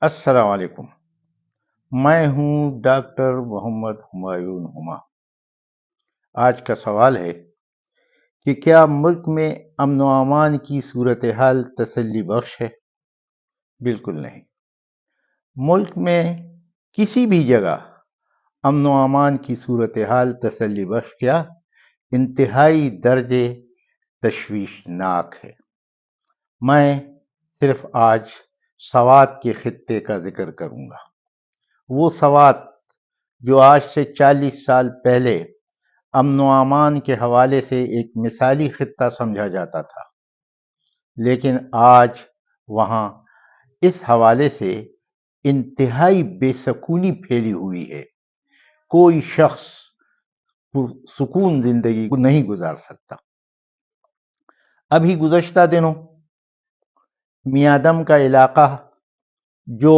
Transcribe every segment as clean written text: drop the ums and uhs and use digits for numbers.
अस्सलाम वालेकुम। मैं हूं डॉक्टर मोहम्मद हुमायूं हुमा। आज का सवाल है कि क्या मुल्क में अमन व अमान की सूरत हाल तसल्ली बख्श है? बिल्कुल नहीं। मुल्क में किसी भी जगह अमन व अमान की सूरत हाल तसल्ली बख्श क्या, इंतहाई दर्जे तशवीशनाक है। मैं सिर्फ आज सवात के खित्ते का जिक्र करूंगा। वो सवात जो आज से 40 साल पहले अमन व अमान के हवाले से एक मिसाली खित्ता समझा जाता था, लेकिन आज वहां इस हवाले से इंतहाई बेसकूनी फैली हुई है। कोई शख्स सुकून जिंदगी नहीं गुजार सकता। अभी गुज़श्ता दिनों मियादम का इलाका जो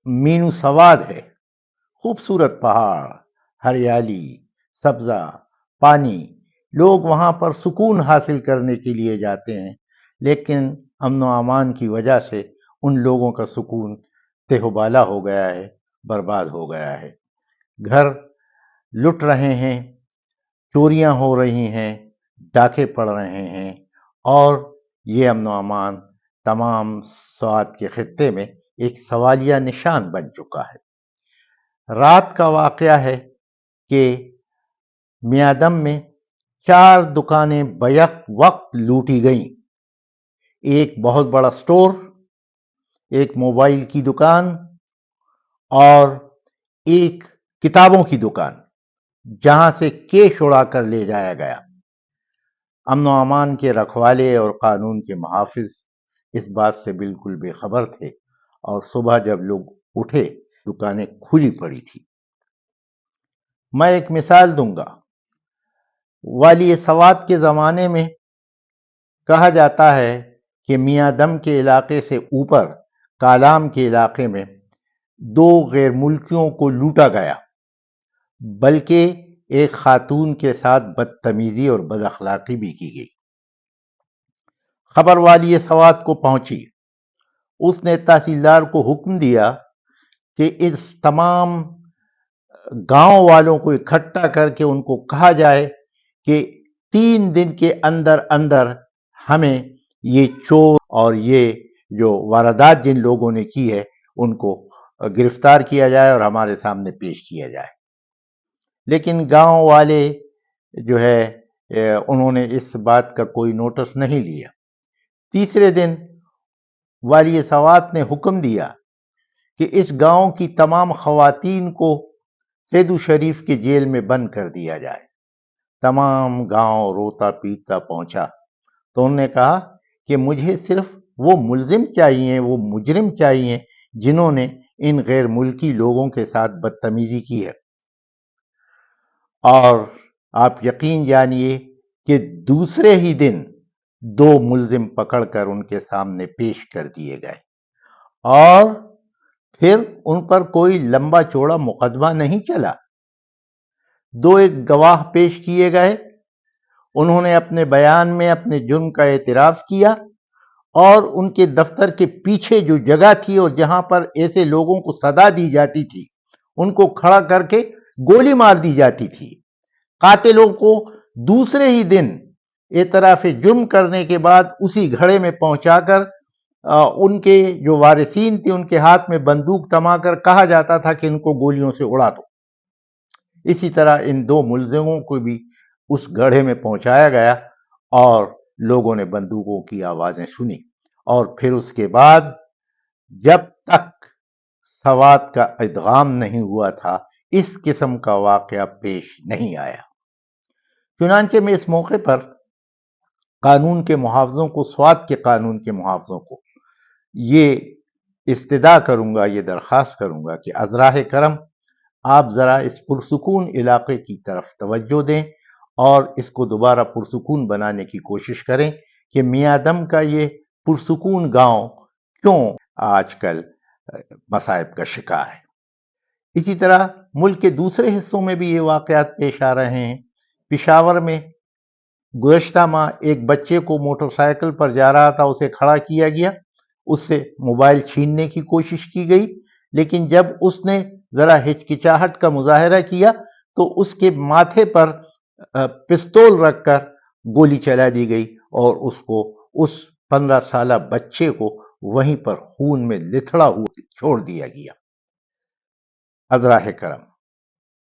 मीनू सवाद है, खूबसूरत पहाड़, हरियाली, सब्जा, पानी, लोग वहां पर सुकून हासिल करने के लिए जाते हैं, लेकिन अमन व अमान की वजह से उन लोगों का सुकून तेहबाला हो गया है, बर्बाद हो गया है। घर लुट रहे हैं, चोरियां हो रही हैं, डाके पड़ रहे हैं, और ये अमन व अमान तमाम स्वात के खित्ते में एक सवालिया निशान बन चुका है। रात का वाकया है कि मियादम में 4 दुकानें बैक वक्त लूटी गईं। एक बहुत बड़ा स्टोर, एक मोबाइल की दुकान और एक किताबों की दुकान, जहां से कैश उड़ा कर ले जाया गया। अमन व अमान के रखवाले और कानून के मुहाफिज इस बात से बिल्कुल बेखबर थे, और सुबह जब लोग उठे दुकानें खुली पड़ी थी। मैं एक मिसाल दूंगा। वाली सवात के ज़माने में कहा जाता है कि मियादम के इलाके से ऊपर कालाम के इलाके में 2 गैर मुल्कियों को लूटा गया, बल्कि एक खातून के साथ बदतमीजी और बदअखलाकी भी की गई। खबर वाली सवात को पहुंची। उसने तहसीलदार को हुक्म दिया कि इस तमाम गांव वालों को इकट्ठा करके उनको कहा जाए कि 3 दिन के अंदर अंदर हमें ये चोर और ये जो वारदात जिन लोगों ने की है उनको गिरफ्तार किया जाए और हमारे सामने पेश किया जाए। लेकिन गांव वाले जो है उन्होंने इस बात का कोई नोटिस नहीं लिया। तीसरे दिन वाली सवात ने हुक्म दिया कि इस गांव की तमाम खवातीन को सैदू शरीफ के जेल में बंद कर दिया जाए। तमाम गांव रोता पीटता पहुंचा, तो उन्होंने कहा कि मुझे सिर्फ वो मुल्जिम चाहिए, वो मुजरिम चाहिए जिन्होंने इन गैर मुल्की लोगों के साथ बदतमीजी की है। और आप यकीन जानिए कि दूसरे ही दिन 2 मुल्जिम पकड़कर उनके सामने पेश कर दिए गए, और फिर उन पर कोई लंबा चौड़ा मुकदमा नहीं चला। 2 एक गवाह पेश किए गए, उन्होंने अपने बयान में अपने जुर्म का एतराफ किया, और उनके दफ्तर के पीछे जो जगह थी और जहां पर ऐसे लोगों को सजा दी जाती थी, उनको खड़ा करके गोली मार दी जाती थी। कातिलों को दूसरे ही दिन एतराफ जुर्म करने के बाद उसी घड़े में पहुंचाकर उनके जो वारिसीन थे उनके हाथ में बंदूक थमाकर कहा जाता था कि इनको गोलियों से उड़ा दो। इसी तरह इन 2 मुल्जिमों को भी उस गड्ढे में पहुंचाया गया, और लोगों ने बंदूकों की आवाजें सुनी, और फिर उसके बाद जब तक सवात का इदगाम नहीं हुआ था, इस किस्म का वाकया पेश नहीं आया। चुनांचे में इस मौके पर कानून के मुहावजों को, स्वात के कानून के मुहावजों को ये इस्तदा करूंगा, ये दरख्वास्त करूंगा कि अज़राह करम आप ज़रा इस पुरसुकून इलाके की तरफ तवज्जो दें और इसको दोबारा पुरसुकून बनाने की कोशिश करें कि मियादम का ये पुरसुकून गांव क्यों आजकल मसाइब का शिकार है। इसी तरह मुल्क के दूसरे हिस्सों में भी ये वाक़यात पेश आ रहे हैं। पेशावर में गुज़श्ता माह एक बच्चे को मोटरसाइकिल पर जा रहा था, उसे खड़ा किया गया, اس سے موبائل چھیننے کی کوشش کی گئی، لیکن جب اس نے ذرا ہچکچاہٹ کا مظاہرہ کیا تو اس کے ماتھے پر پستول رکھ کر گولی چلا دی گئی اور اس 15 سالہ بچے کو وہیں پر خون میں لتھڑا ہوا چھوڑ دیا گیا۔ حضراء کرم،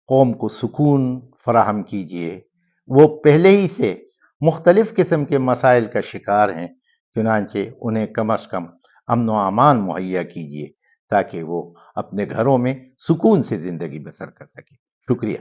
قوم کو سکون فراہم کیجیے، وہ پہلے ہی سے مختلف قسم کے مسائل کا شکار ہیں، چنانچہ انہیں کم از کم امن و امان مہیا کیجیے تاکہ وہ اپنے گھروں میں سکون سے زندگی بسر کر سکے۔ شکریہ۔